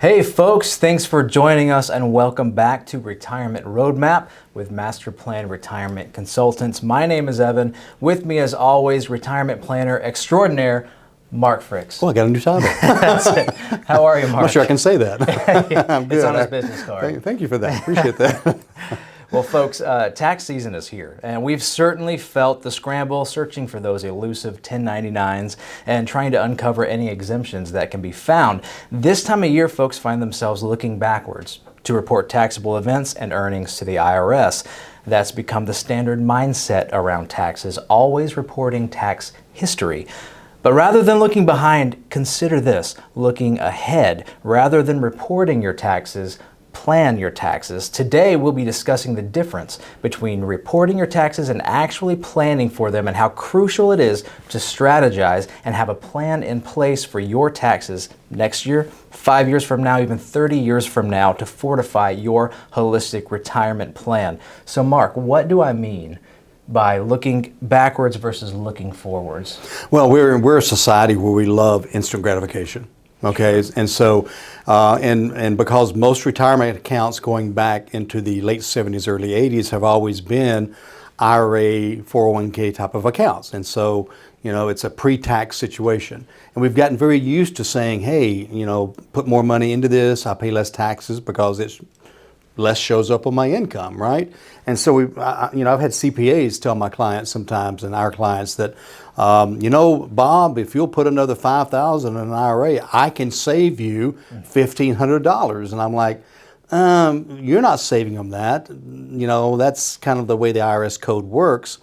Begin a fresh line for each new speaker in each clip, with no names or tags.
Hey folks, thanks for joining us and welcome back to Retirement Roadmap with MasterPlan Retirement Consultants. My name is Evan. With me as always, retirement planner extraordinaire, Mark Fricks.
Well, I got a new title.
That's it. How are you, Mark?
I'm not sure I can say that. I'm good.
It's on his business card.
Thank you for that. Appreciate that.
Well, folks, tax season is here, and we've certainly felt the scramble searching for those elusive 1099s and trying to uncover any exemptions that can be found. This time of year, folks find themselves looking backwards to report taxable events and earnings to the IRS. That's become the standard mindset around taxes, always reporting tax history. But rather than looking behind, consider this: looking ahead. Rather than reporting your taxes, plan your taxes. Today we'll be discussing the difference between reporting your taxes and actually planning for them, and how crucial it is to strategize and have a plan in place for your taxes next year, 5 years from now, even 30 years from now, to fortify your holistic retirement plan. So Mark, what do I mean by looking backwards versus looking forwards?
Well, we're a society where we love instant gratification. Okay, and so, and because most retirement accounts going back into the late 70s, early 80s have always been IRA, 401k type of accounts. And so, you know, it's a pre-tax situation. And we've gotten very used to saying, hey, you know, put more money into this, I pay less taxes because it's less shows up on my income, right? And so I've had CPAs tell my clients sometimes, and our clients, that, you know, Bob, if you'll put another $5,000 in an IRA, I can save you $1,500. And I'm like, you're not saving them that. You know, that's kind of the way the IRS code works.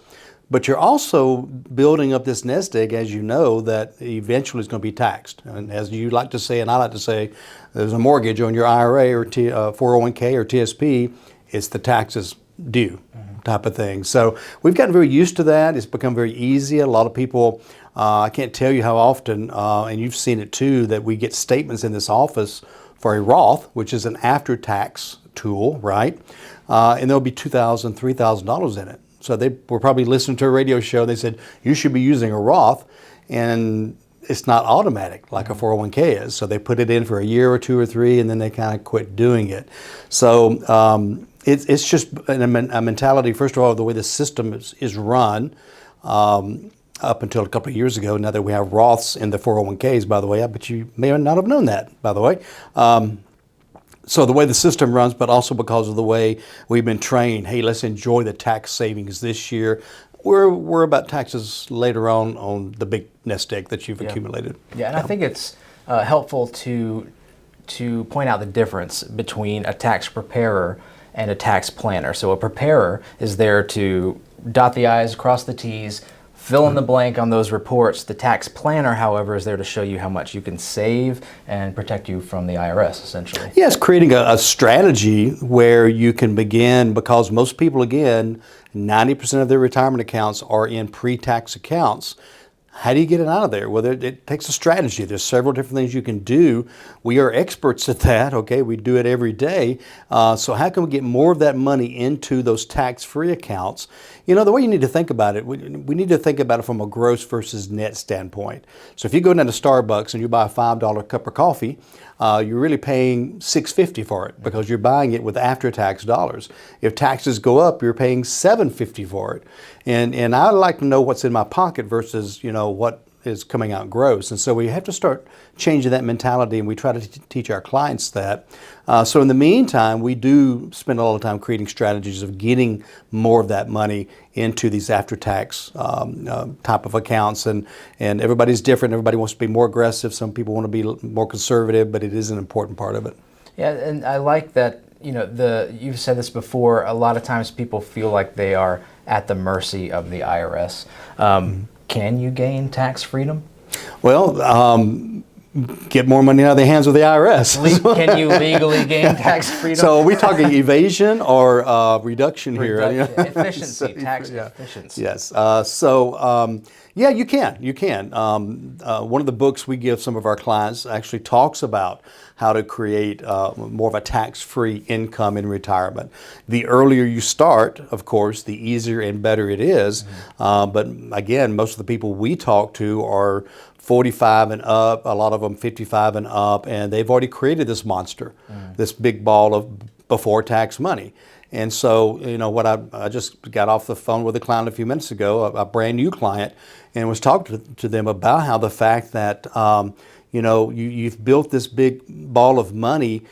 But you're also building up this nest egg, as you know, that eventually is going to be taxed. And as you like to say, and I like to say, there's a mortgage on your IRA or 401k or TSP, it's the taxes due type of thing. So we've gotten very used to that. It's become very easy. A lot of people, I can't tell you how often, and you've seen it too, that we get statements in this office for a Roth, which is an after-tax tool, right? And there'll be $2,000, $3,000 in it. So they were probably listening to a radio show. They said, you should be using a Roth, and it's not automatic like a 401k is. So they put it in for a year or two or three, and then they kind of quit doing it. So it's just a mentality, first of all, the way the system is run up until a couple of years ago. Now that we have Roths in the 401ks, by the way, I bet you may not have known that, by the way. So the way the system runs, but also because of the way we've been trained, hey, let's enjoy the tax savings this year. We're about taxes later on the big nest egg that you've accumulated.
Yeah, and I think it's helpful to point out the difference between a tax preparer and a tax planner. So a preparer is there to dot the I's, cross the T's, fill in the blank on those reports. The tax planner, however, is there to show you how much you can save and protect you from the IRS, essentially.
Yes, creating a strategy where you can begin, because most people, again, 90% of their retirement accounts are in pre-tax accounts. How do you get it out of there? Well, it takes a strategy. There's several different things you can do. We are experts at that, okay? We do it every day. So how can we get more of that money into those tax-free accounts? You know, the way you need to think about it, we need to think about it from a gross versus net standpoint. So if you go down to Starbucks and you buy a $5 cup of coffee, you're really paying $6.50 for it because you're buying it with after-tax dollars. If taxes go up, you're paying $7.50 for it. And I like to know what's in my pocket versus, you know, what is coming out gross. And so we have to start changing that mentality, and we try to teach our clients that. So in the meantime, we do spend a lot of time creating strategies of getting more of that money into these after-tax type of accounts. And everybody's different. Everybody wants to be more aggressive. Some people want to be more conservative, but it is an important part of it.
Yeah, and I like that, you know, you've said this before, a lot of times people feel like they are at the mercy of the IRS. Can you gain tax freedom?
Well, get more money out of the hands of the IRS.
Can you legally gain tax freedom?
So are we talking evasion or reduction here?
Efficiency, tax efficiency.
Yes. Yeah, you can. You can. One of the books we give some of our clients actually talks about how to create more of a tax-free income in retirement. The earlier you start, of course, the easier and better it is. But again, most of the people we talk to are 45 and up, a lot of them 55 and up, and they've already created this monster, this big ball of before tax money. And so, you know, what I just got off the phone with a client a few minutes ago, a brand new client, and was talking to them about how the fact that, you know, you've built this big ball of money.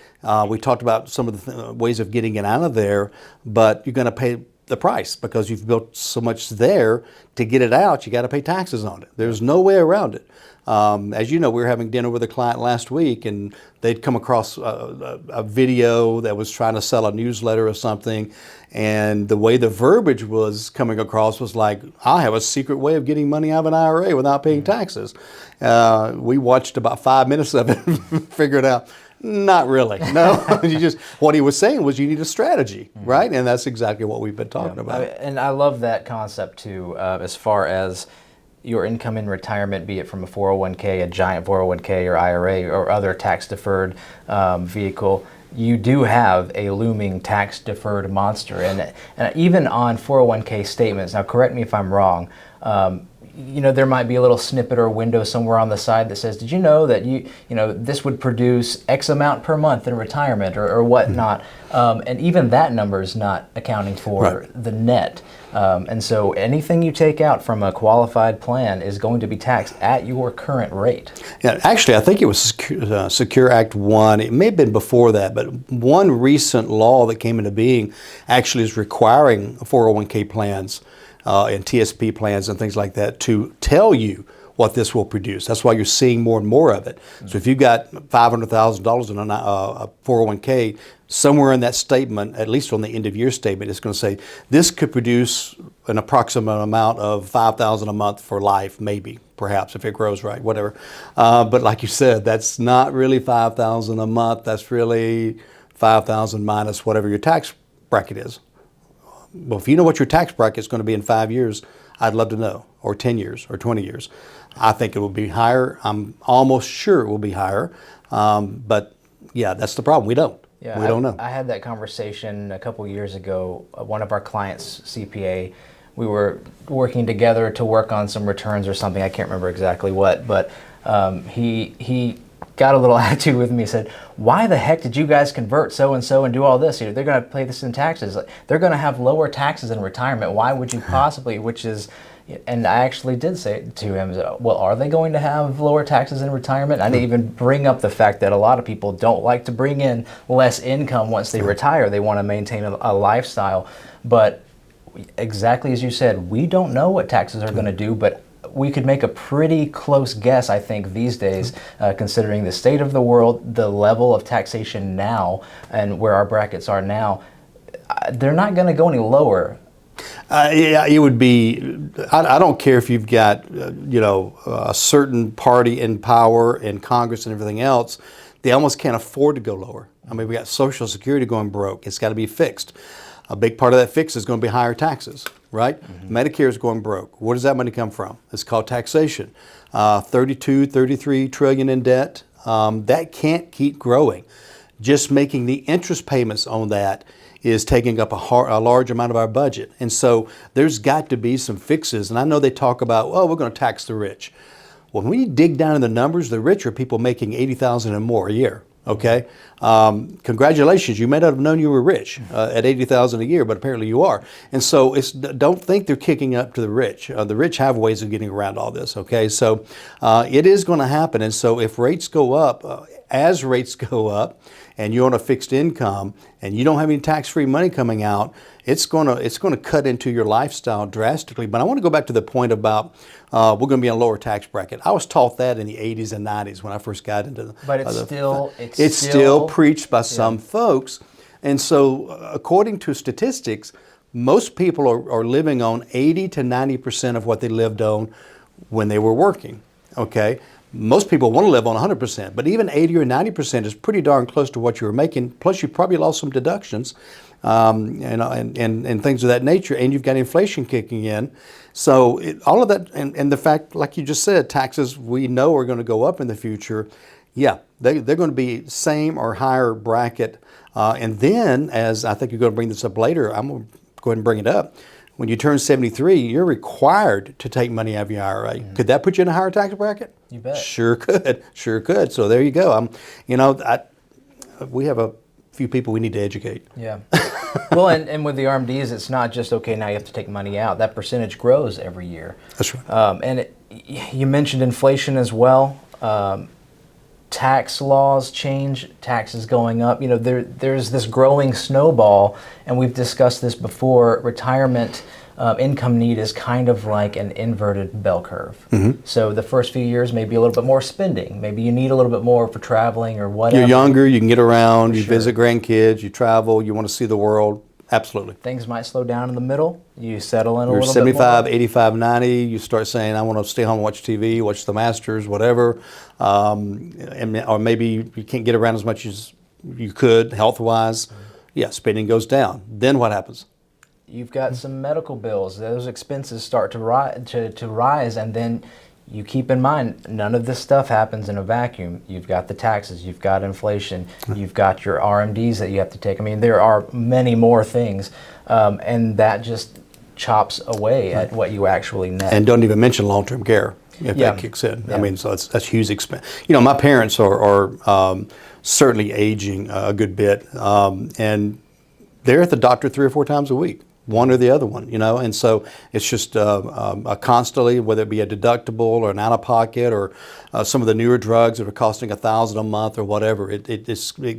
We talked about some of the ways of getting it out of there, but you're going to pay the price because you've built so much there. To get it out, you got to pay taxes on it. There's no way around it. As you know, we were having dinner with a client last week, and they'd come across a video that was trying to sell a newsletter or something, and the way the verbiage was coming across was like, I have a secret way of getting money out of an IRA without paying taxes. We watched about 5 minutes of it and figured out, not really. No, what he was saying was you need a strategy, right? And that's exactly what we've been talking about.
And I love that concept too, as far as your income in retirement, be it from a 401k, a giant 401k or IRA or other tax-deferred vehicle. You do have a looming tax-deferred monster. And even on 401k statements, now correct me if I'm wrong, you know, there might be a little snippet or window somewhere on the side that says, did you know that you know, this would produce X amount per month in retirement or whatnot. And even that number is not accounting for the net. And so anything you take out from a qualified plan is going to be taxed at your current rate.
Yeah, actually, I think it was Secure Act 1. It may have been before that, but one recent law that came into being actually is requiring 401k plans and TSP plans and things like that to tell you what this will produce. That's why you're seeing more and more of it. So if you've got $500,000 in a 401k, somewhere in that statement, at least on the end of year statement, it's going to say this could produce an approximate amount of $5,000 a month for life, maybe, perhaps, if it grows right, whatever. But like you said, that's not really $5,000 a month. That's really $5,000 minus whatever your tax bracket is. Well, if you know what your tax bracket is going to be in 5 years, I'd love to know, or 10 years, or 20 years. I think it will be higher. I'm almost sure it will be higher. But yeah, that's the problem. We don't.
Yeah,
we don't know.
I had that conversation a couple years ago. One of our clients, CPA, we were working together to work on some returns or something. I can't remember exactly what, but he got a little attitude with me. He said, why the heck did you guys convert so-and-so and do all this? You know, they're going to pay this in taxes. They're going to have lower taxes in retirement. Why would you possibly, and I actually did say to him, well, are they going to have lower taxes in retirement? I didn't even bring up the fact that a lot of people don't like to bring in less income once they retire. They want to maintain a lifestyle. But exactly as you said, we don't know what taxes are going to do, but we could make a pretty close guess, I think, these days, considering the state of the world, the level of taxation now, and where our brackets are now. They're not going to go any lower.
Yeah, it would be, I don't care if you've got, you know, a certain party in power in Congress and everything else, they almost can't afford to go lower. I mean, we got Social Security going broke. It's got to be fixed. A big part of that fix is going to be higher taxes, right? Medicare is going broke. Where does that money come from? It's called taxation. 32, 33 trillion in debt. That can't keep growing. Just making the interest payments on that is taking up a large amount of our budget. And so there's got to be some fixes. And I know they talk about, oh, we're going to tax the rich. Well, when you dig down in the numbers, the rich are people making $80,000 and more a year. Okay, congratulations. You may not have known you were rich at $80,000 a year, but apparently you are. And so don't think they're kicking up to the rich. The rich have ways of getting around all this. Okay, so it is going to happen. And so if rates go up, as rates go up, and you're on a fixed income, and you don't have any tax-free money coming out, it's going to cut into your lifestyle drastically. But I want to go back to the point about we're going to be in a lower tax bracket. I was taught that in the 80s and 90s when I first got into the.
But it's
still preached by some folks, and so according to statistics, most people are living on 80 to 90% of what they lived on when they were working. Okay. Most people want to live on 100%, but even 80 or 90% is pretty darn close to what you were making. Plus, you probably lost some deductions and things of that nature, and you've got inflation kicking in. So all of that, and the fact, like you just said, taxes we know are going to go up in the future. Yeah, they're going to be same or higher bracket. And then, as I think you're going to bring this up later, I'm going to go ahead and bring it up. when you turn 73, you're required to take money out of your IRA. Could that put you in a higher tax bracket?
You bet.
Sure could. Sure could. So there you go. We have a few people we need to educate.
Yeah. Well, and with the RMDs, it's not just, okay, now you have to take money out. That percentage grows every year.
That's right.
You mentioned inflation as well. Tax laws change, taxes going up. There's this growing snowball, and we've discussed this before. Retirement income need is kind of like an inverted bell curve. So the first few years may be a little bit more spending. Maybe you need a little bit more for traveling or whatever.
You're younger, you can get around, you visit grandkids, you travel, you want to see the world. Absolutely.
Things might slow down in the middle. You settle in a
You're
little
75,
bit more.
85, 90. You start saying, I want to stay home and watch TV, watch the Masters, whatever. Or maybe you can't get around as much as you could health-wise. Yeah, spending goes down. Then what happens?
You've got some medical bills. Those expenses start to rise, and then you keep in mind, none of this stuff happens in a vacuum. You've got the taxes, you've got inflation, you've got your RMDs that you have to take. I mean, there are many more things, and that just chops away at what you actually net.
And don't even mention long-term care if that kicks in.
Yeah.
I mean, so that's huge expense. My parents are certainly aging a good bit, and they're at the doctor 3 or 4 times a week. One or the other one, and so it's just a constantly, whether it be a deductible or an out-of-pocket or some of the newer drugs that are costing $1,000 a month or whatever. It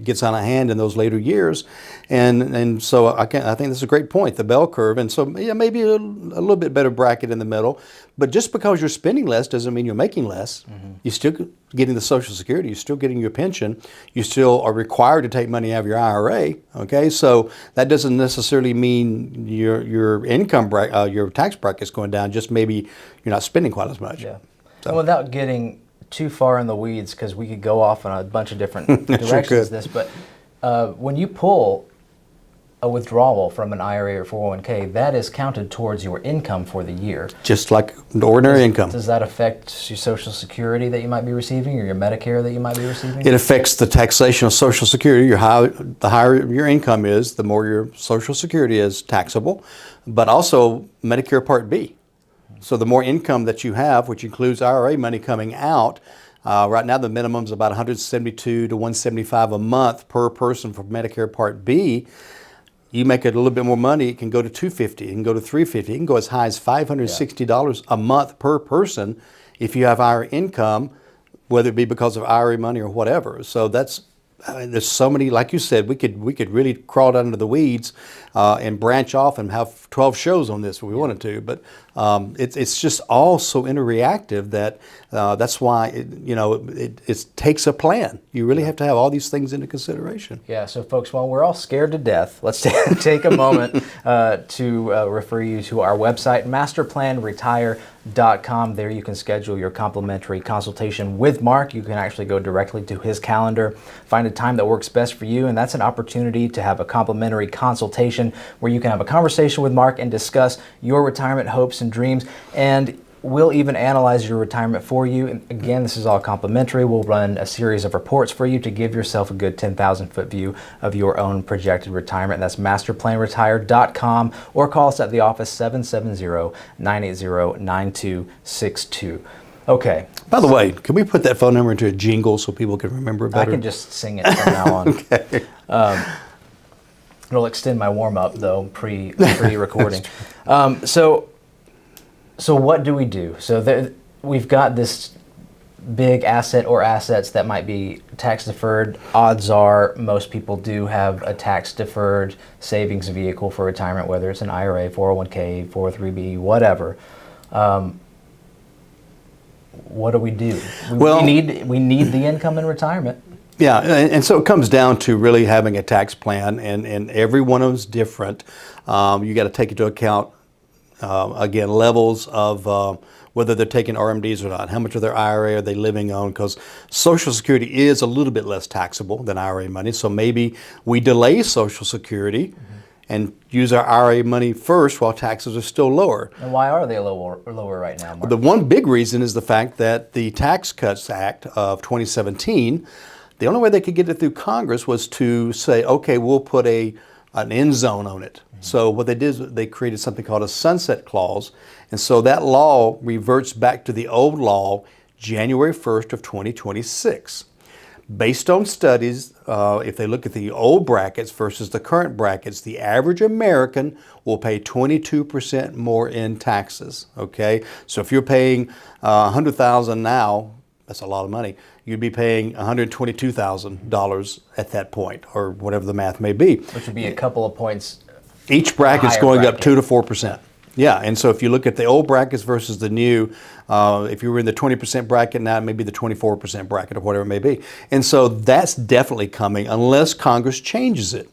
gets out of hand in those later years, and so I think this is a great point, the bell curve. And so maybe a little bit better bracket in the middle, but just because you're spending less doesn't mean you're making less. You're still getting the Social Security, you're still getting your pension, you still are required to take money out of your IRA. Okay, so that doesn't necessarily mean your income your tax bracket is going down. Just maybe you're not spending quite as much.
Yeah.
So.
And without getting too far in the weeds, because we could go off in a bunch of different directions. But when you pull a withdrawal from an IRA or 401k, that is counted towards your income for the year.
Just like ordinary income.
Does that affect your Social Security that you might be receiving, or your Medicare that you might be receiving?
It affects the taxation of Social Security. The higher your income is, the more your Social Security is taxable, but also Medicare Part B. So the more income that you have, which includes IRA money coming out, right now the minimum is about $172 to $175 a month per person for Medicare Part B. You make it a little bit more money, it can go to $250, it can go to $350, it can go as high as $560 a month per person if you have higher income, whether it be because of IRA money or whatever. So there's so many, like you said, we could really crawl down into the weeds and branch off and have 12 shows on this if we wanted to. But it's just all so interreactive that that's why it takes a plan. You really have to have all these things into consideration.
Yeah. So, folks, while we're all scared to death, let's take a moment to refer you to our website, MasterPlanRetire.com. There you can schedule your complimentary consultation with Mark. You can actually go directly to his calendar, find a time that works best for you, and that's an opportunity to have a complimentary consultation where you can have a conversation with Mark and discuss your retirement hopes and dreams, and we'll even analyze your retirement for you. And again, this is all complimentary. We'll run a series of reports for you to give yourself a good 10,000-foot view of your own projected retirement. That's MasterPlanRetire.com, or call us at the office 770-980-9262. Okay.
By the way, can we put that phone number into a jingle so people can remember better?
I can just sing it from now on.
Okay.
It'll extend my warm-up, though, pre-recording. So what do we do? So we've got this big asset or assets that might be tax-deferred. Odds are most people do have a tax-deferred savings vehicle for retirement, whether it's an IRA, 401k, 403b, whatever. What do we do? We need the income in retirement.
Yeah, and so it comes down to really having a tax plan, and every one of them is different. You got to take into account, again, levels of whether they're taking RMDs or not, how much of their IRA are they living on, because Social Security is a little bit less taxable than IRA money, so maybe we delay Social Security and use our IRA money first while taxes are still lower.
And why are they lower right now, Mark?
The one big reason is the fact that the Tax Cuts Act of 2017, the only way they could get it through Congress was to say, okay, we'll put an end zone on it. So what they did is they created something called a sunset clause. And so that law reverts back to the old law January 1st of 2026. Based on studies, if they look at the old brackets versus the current brackets, the average American will pay 22% more in taxes, okay? So if you're paying $100,000 now, that's a lot of money. You'd be paying $122,000 at that point, or whatever the math may be.
Which would be a couple of points.
Each bracket's going
bracket.
up 2 to 4%. Yeah, and so if you look at the old brackets versus the new, if you were in the 20% bracket now, it may be the 24% bracket or whatever it may be. And so that's definitely coming unless Congress changes it.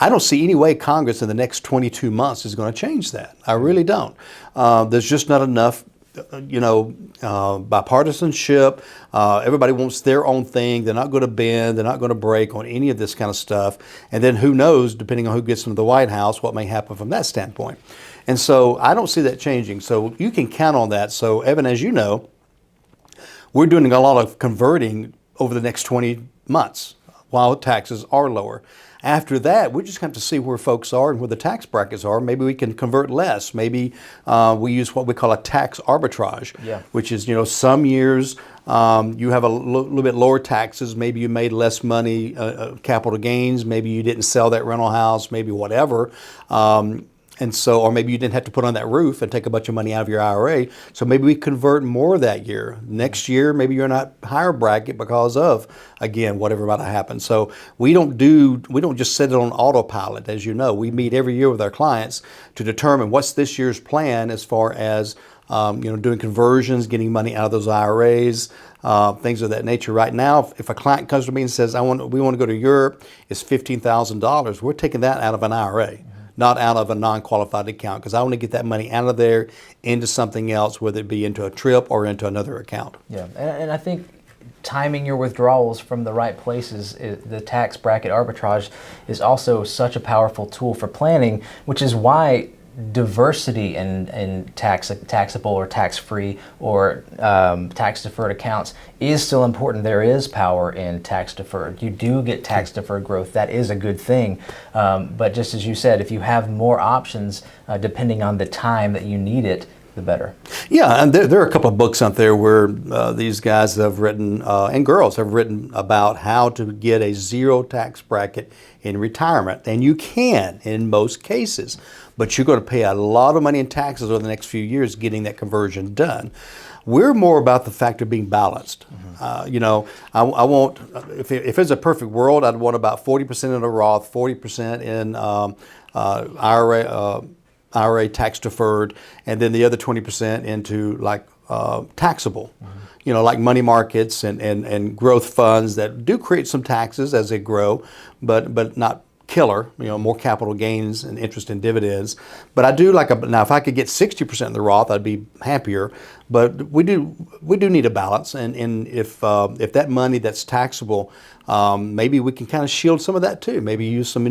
I don't see any way Congress in the next 22 months is going to change that. I really don't. There's just not enough bipartisanship. Everybody wants their own thing. They're not going to bend. They're not going to break on any of this kind of stuff. And then who knows, depending on who gets into the White House, what may happen from that standpoint. And so I don't see that changing. So you can count on that. So Evan, as you know, we're doing a lot of converting over the next 20 months while taxes are lower. After that, we just have to see where folks are and where the tax brackets are. Maybe we can convert less. Maybe we use what we call a tax arbitrage, which is, some years you have a little bit lower taxes. Maybe you made less money, capital gains. Maybe you didn't sell that rental house, maybe whatever. And so, or maybe you didn't have to put on that roof and take a bunch of money out of your IRA. So maybe we convert more that year. Next year, maybe you're in a higher bracket because of, again, whatever might have happened. So we don't just set it on autopilot, as you know. We meet every year with our clients to determine what's this year's plan as far as doing conversions, getting money out of those IRAs, things of that nature. Right now, if a client comes to me and says, we want to go to Europe, it's $15,000, we're taking that out of an IRA. Not out of a non-qualified account, because I want to get that money out of there into something else, whether it be into a trip or into another account.
Yeah, and I think timing your withdrawals from the right places, the tax bracket arbitrage is also such a powerful tool for planning, which is why diversity in taxable or tax-free or tax-deferred accounts is still important. There is power in tax-deferred. You do get tax-deferred growth. That is a good thing. But just as you said, if you have more options, depending on the time that you need it, the better.
Yeah, and there are a couple of books out there where these guys have written, and girls have written about how to get a zero tax bracket in retirement. And you can in most cases, but you're going to pay a lot of money in taxes over the next few years getting that conversion done. We're more about the fact of being balanced. I want, if it's a perfect world, I'd want about 40% in a Roth, 40% in IRA tax deferred, and then the other 20% into like taxable, like money markets and growth funds that do create some taxes as they grow, but not killer, more capital gains and interest and dividends. But I do now if I could get 60% in the Roth, I'd be happier. But we do need a balance, and if that money that's taxable, maybe we can kind of shield some of that too. Maybe use some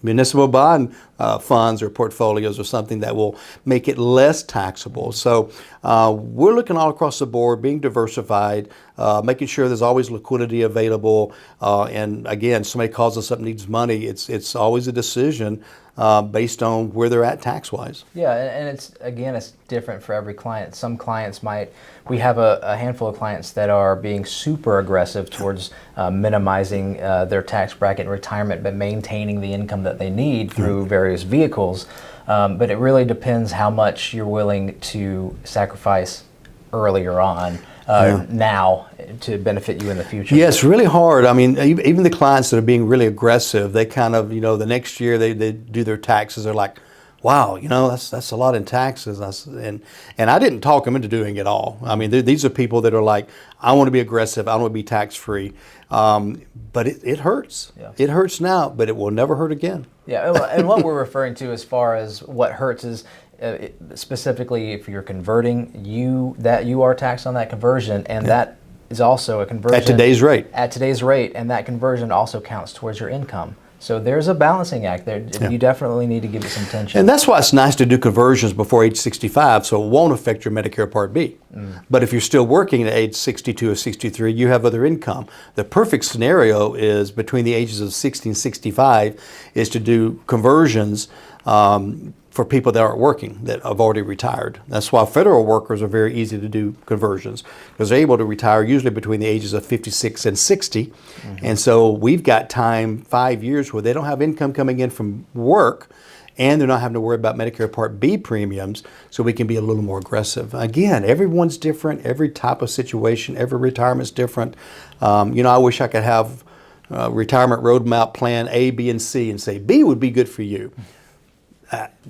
municipal bond funds or portfolios or something that will make it less taxable. So we're looking all across the board, being diversified, making sure there's always liquidity available. And again, somebody calls us up and needs money. It's always a decision based on where they're at tax-wise.
Yeah, and it's different for every client. Some clients we have a handful of clients that are being super aggressive towards minimizing their tax bracket in retirement, but maintaining the income that they need through various vehicles. But it really depends how much you're willing to sacrifice earlier on. Now to benefit you in the future.
Yeah, it's really hard. I mean, even the clients that are being really aggressive, they kind of, the next year they do their taxes, they're like, wow, that's a lot in taxes. And I didn't talk them into doing it all. I mean, these are people that are like, I want to be aggressive, I want to be tax-free. But it hurts. Yeah. It hurts now, but it will never hurt again.
Yeah, and what we're referring to as far as what hurts is, specifically if you're converting, you are taxed on that conversion, and that is also a conversion
at today's rate.
At today's rate, and that conversion also counts towards your income. So there's a balancing act there. Yeah. You definitely need to give it some attention.
And that's why it's nice to do conversions before age 65, so it won't affect your Medicare Part B. But if you're still working at age 62 or 63, you have other income. The perfect scenario is between the ages of 60 and 65 is to do conversions for people that aren't working, that have already retired. That's why federal workers are very easy to do conversions, because they're able to retire usually between the ages of 56 and 60. Mm-hmm. And so we've got time, 5 years, where they don't have income coming in from work, and they're not having to worry about Medicare Part B premiums, so we can be a little more aggressive. Again, everyone's different, every type of situation, every retirement's different. I wish I could have retirement roadmap plan A, B, and C, and say B would be good for you.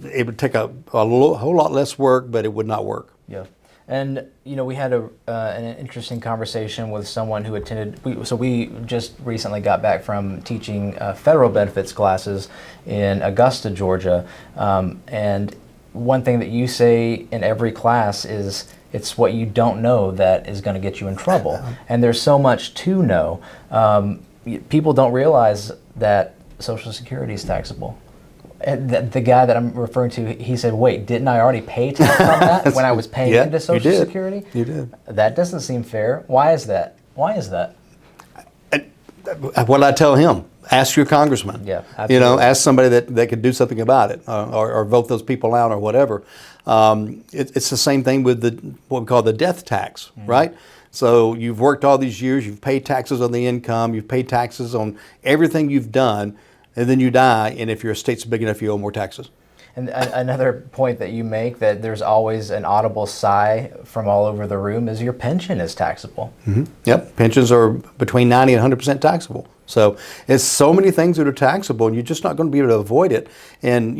It would take a whole lot less work, but it would not work.
Yeah. And, we had an interesting conversation with someone who attended, we just recently got back from teaching federal benefits classes in Augusta, Georgia. And one thing that you say in every class is it's what you don't know that is going to get you in trouble. And there's so much to know. People don't realize that Social Security is taxable. And the guy that I'm referring to, he said, wait, didn't I already pay tax on that when I was paying into Social Security?
You did.
That doesn't seem fair. Why is that?
What I tell him, ask your congressman.
Yeah, absolutely.
Ask somebody that could do something about it, or vote those people out or whatever. It's the same thing with what we call the death tax, right? So you've worked all these years, you've paid taxes on the income, you've paid taxes on everything you've done, and then you die, and if your estate's big enough, you owe more taxes.
And another point that you make, that there's always an audible sigh from all over the room, is your pension is taxable.
Mm-hmm. Yep, pensions are between 90 and 100% taxable. So it's so many things that are taxable, and you're just not going to be able to avoid it. And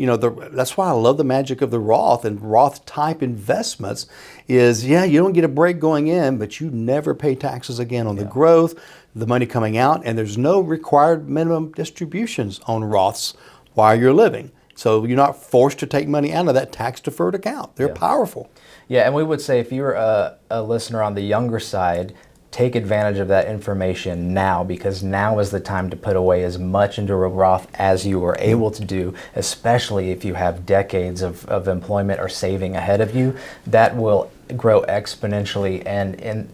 that's why I love the magic of the Roth and Roth type investments. Is you don't get a break going in, but you never pay taxes again on the growth, the money coming out, and there's no required minimum distributions on Roths while you're living. So you're not forced to take money out of that tax-deferred account. They're powerful.
Yeah, and we would say if you're a listener on the younger side, take advantage of that information now, because now is the time to put away as much into a Roth as you are able to do, especially if you have decades of employment or saving ahead of you. That will grow exponentially, and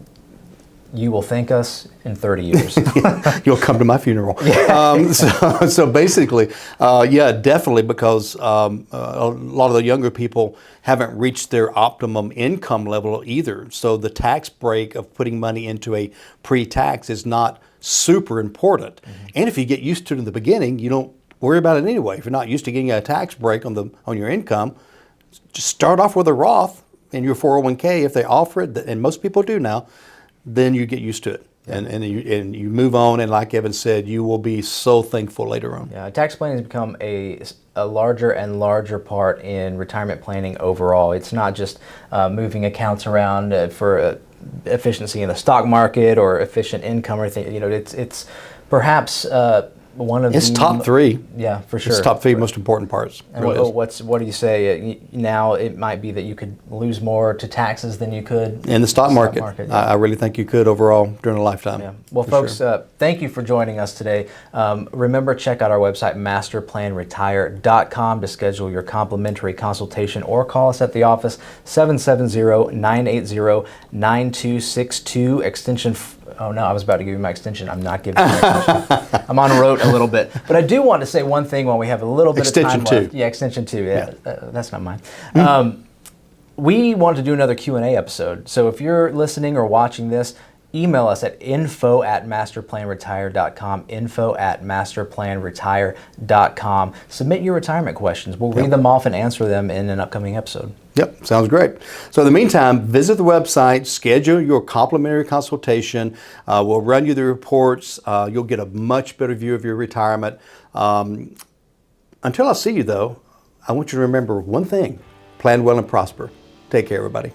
you will thank us in 30 years.
You'll come to my funeral. So basically, definitely, because a lot of the younger people haven't reached their optimum income level either. So the tax break of putting money into a pre-tax is not super important. Mm-hmm. And if you get used to it in the beginning, you don't worry about it anyway. If you're not used to getting a tax break on your income, just start off with a Roth in your 401k if they offer it, and most people do now. Then you get used to it, and you move on, and like Evan said, you will be so thankful later on.
Yeah, tax planning has become a larger and larger part in retirement planning overall. It's not just moving accounts around for efficiency in the stock market or efficient income or anything. It's perhaps one of
it's top three.
Yeah, for sure.
It's top three most important parts.
And what do you say? Now it might be that you could lose more to taxes than you could
in the stock market. I really think you could overall during a lifetime.
Yeah. Well, folks, thank you for joining us today. Remember, check out our website, MasterPlanRetire.com, to schedule your complimentary consultation, or call us at the office, 770-980-9262, extension. Oh no, I was about to give you my extension. I'm not giving you my extension. I'm on road a little bit. But I do want to say one thing while we have a little bit of time left. Yeah, extension 2. Yeah. That's not mine. We want to do another Q&A episode. So if you're listening or watching this, email us at info@masterplanretire.com, info@masterplanretire.com. Submit your retirement questions. We'll read them off and answer them in an upcoming episode.
Yep, sounds great. So in the meantime, visit the website, schedule your complimentary consultation. We'll run you the reports. You'll get a much better view of your retirement. Until I see you, though, I want you to remember one thing: plan well and prosper. Take care, everybody.